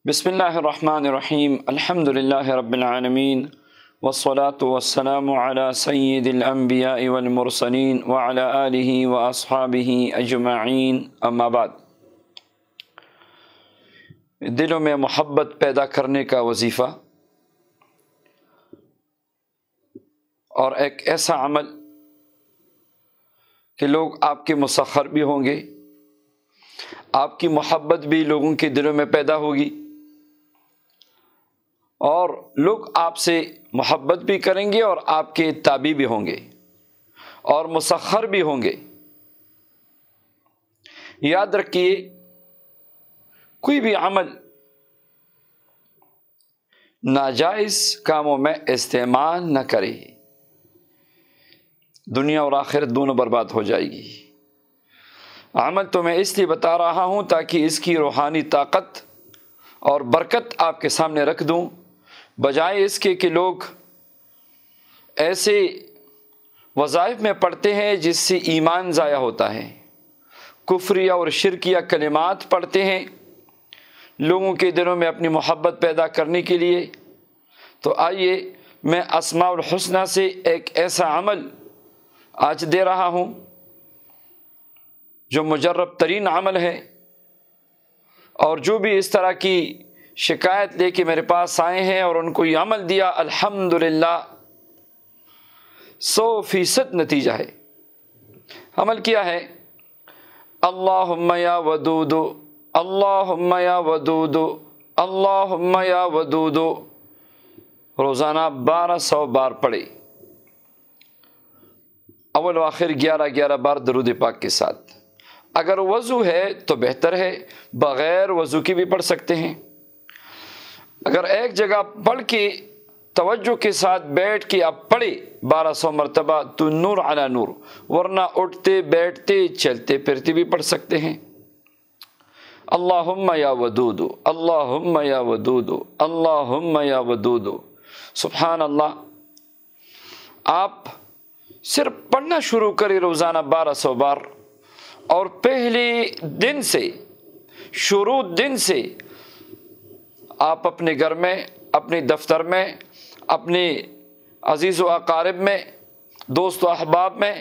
بسم اللہ الرحمن الرحیم الحمد للہ رب العالمین والصلاة والسلام علی سید الانبیاء والمرسلین وعلی آلہ واصحابہ اجمعین اما بعد۔ دلوں میں محبت پیدا کرنے کا وظیفہ اور ایک ایسا عمل کہ لوگ آپ کے مسخر بھی ہوں گے، آپ کی محبت بھی لوگوں کے دلوں میں پیدا ہوگی اور لوگ آپ سے محبت بھی کریں گے اور آپ کے تابع بھی ہوں گے اور مسخر بھی ہوں گے۔ یاد رکھیے، کوئی بھی عمل ناجائز کاموں میں استعمال نہ کرے، دنیا اور آخرت دونوں برباد ہو جائے گی۔ عمل تو میں اس لیے بتا رہا ہوں تاکہ اس کی روحانی طاقت اور برکت آپ کے سامنے رکھ دوں، بجائے اس کے کہ لوگ ایسے وظائف میں پڑھتے ہیں جس سے ایمان ضائع ہوتا ہے، کفریہ اور شرکیہ کلمات پڑھتے ہیں لوگوں کے دلوں میں اپنی محبت پیدا کرنے کے لیے۔ تو آئیے میں اسماء الحسنہ سے ایک ایسا عمل آج دے رہا ہوں جو مجرب ترین عمل ہے، اور جو بھی اس طرح کی شکایت لے کے میرے پاس آئے ہیں اور ان کو یہ عمل دیا، الحمدللہ 100% نتیجہ ہے۔ عمل کیا ہے؟ اللہم یا ودود، اللہم یا ودود، اللہم یا ودود، روزانہ 1200 بار پڑھے، اول و آخر 11 بار درود پاک کے ساتھ۔ اگر وضو ہے تو بہتر ہے، بغیر وضو کی بھی پڑھ سکتے ہیں۔ اگر ایک جگہ پڑھ کے توجہ کے ساتھ بیٹھ کے آپ پڑھے 1200 مرتبہ تو نور علی نور، ورنہ اٹھتے بیٹھتے چلتے پھرتے بھی پڑھ سکتے ہیں۔ اللہم یا ودود، اللہم یا ودود، اللہم یا ودود۔ سبحان اللہ، آپ صرف پڑھنا شروع کریں روزانہ 1200 بار، اور پہلے دن سے، شروع دن سے آپ اپنے گھر میں، اپنے دفتر میں، اپنے عزیز و اقارب میں، دوست و احباب میں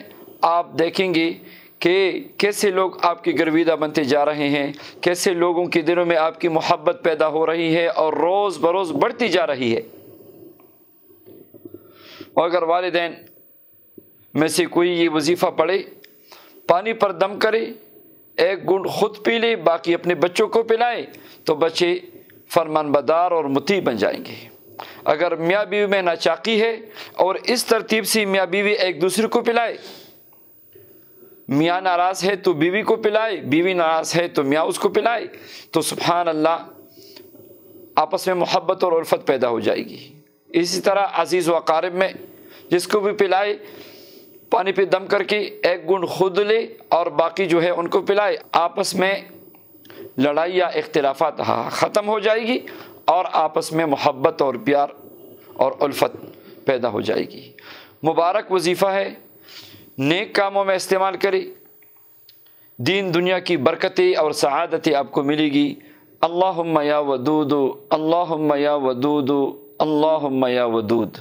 آپ دیکھیں گے کہ کیسے لوگ آپ کی گرویدہ بنتے جا رہے ہیں، کیسے لوگوں کے دلوں میں آپ کی محبت پیدا ہو رہی ہے اور روز بروز بڑھتی جا رہی ہے۔ اور اگر والدین میں سے کوئی یہ وظیفہ پڑھے، پانی پر دم کرے، ایک گھونٹ خود پی لے، باقی اپنے بچوں کو پلائے، تو بچے فرمان بردار اور مطیع بن جائیں گے۔ اگر میاں بیوی میں ناچاقی ہے اور اس ترتیب سے میاں بیوی ایک دوسرے کو پلائے، میاں ناراض ہے تو بیوی کو پلائے، بیوی ناراض ہے تو میاں اس کو پلائے، تو سبحان اللہ آپس میں محبت اور الفت پیدا ہو جائے گی۔ اسی طرح عزیز و اقارب میں جس کو بھی پلائے، پانی پہ دم کر کے ایک گھونٹ خود لے اور باقی جو ہے ان کو پلائے، آپس میں لڑائی یا اختلافات ختم ہو جائے گی اور آپس میں محبت اور پیار اور الفت پیدا ہو جائے گی۔ مبارک وظیفہ ہے، نیک کاموں میں استعمال کرے، دین دنیا کی برکتیں اور سعادتیں آپ کو ملے گی۔ اللہم یا ودود، اللہم یا ودود، اللہم یا ودود۔